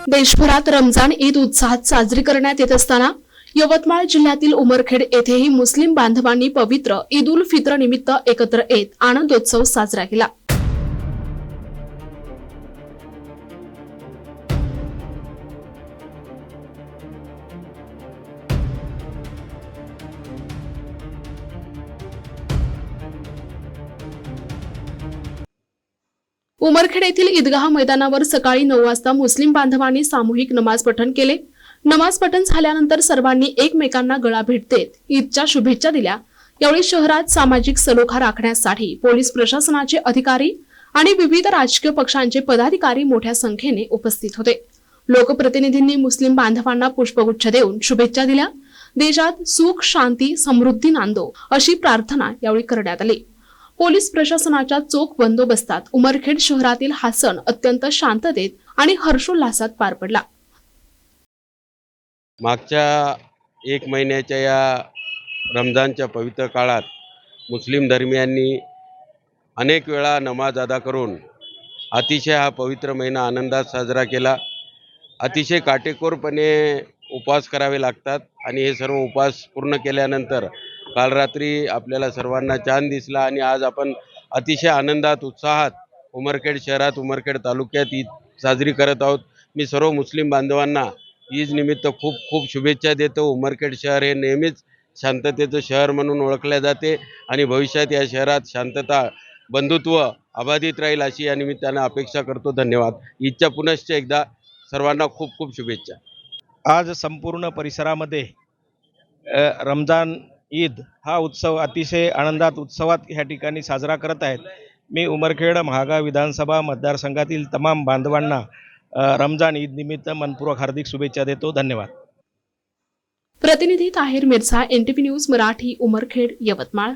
देशभरात रमजान ईद उत्साहात साजरी करण्यात येत असताना यवतमाळ जिल्ह्यातील उमरखेड येथेही मुस्लिम बांधवांनी पवित्र ईद उल फित्र निमित्त एकत्र येत आनंदोत्सव साजरा केला। उमरखेड येथील ईदगाह मैदानावर सकाळी 9 वाजता मुस्लिम बांधवांनी सामूहिक नमाज पठण केले। नमाज पठण झाल्यानंतर सर्वांनी एकमेकांना गळा भेट देत ईदच्या शुभेच्छा दिल्या। यावेळी शहरात सामाजिक सलोखा राखण्यासाठी पोलीस प्रशासनाचे अधिकारी आणि विविध राजकीय पक्षांचे पदाधिकारी मोठ्या संख्येने उपस्थित होते। लोकप्रतिनिधींनी मुस्लिम बांधवांना पुष्पगुच्छ देऊन शुभेच्छा दिल्या। देशात सुख, शांती, समृद्धी नांदो अशी प्रार्थना यावेळी करण्यात आली। पोलीस प्रशासनाच्या चोख बंदोबस्तात उमरखेड शहरातील हा सण अत्यंत शांततेत आणि हर्षोल्लासात पार पडला। मागच्या 1 महिन्याच्या या रमजानच्या पवित्र काळात मुस्लिम धर्मियांनी अनेक वेळा नमाज अदा करून अतिशय हा पवित्र महिना आनंदात साजरा केला। अतिशय काटेकोरपणे उपवास करावे लागतात आणि हे सर्व उपवास पूर्ण केल्यानंतर काल रात्री आपल्याला सर्वांना चांद दिसला आणि आज आपण अतिशय आनंदात उत्साहात उमरखेड शहरात उमरखेड तालुक्यात ईद साजरी करत आहोत। मी सर्व मुस्लिम बांधवांना ईद निमित्त खूप खूप शुभेच्छा देतो। उमरखेड शहर हे नेहमीच शांततेचं शहर म्हणून ओळखले जाते आणि भविष्यात या शहरात शांतता, बंधुत्व अबाधित राहील अशी या निमित्ताने अपेक्षा करतो। धन्यवाद। ईदच्या पुनश्च एकदा सर्वांना खूप खूप शुभेच्छा। आज संपूर्ण परिसरामध्ये रमजान ईद हा उत्सव अतिशय आनंदात उत्सवात ह्या ठिकाणी साजरा करत आहेत। मी उमरखेड महागाव विधानसभा मतदारसंघातील तमाम बांधवांना रमजान ईद निमित्त मनपूर्वक हार्दिक शुभेच्छा देतो। धन्यवाद। प्रतिनिधी ताहिर मिर्झा, NTV न्यूज मराठी, उमरखेड, यवतमाळ।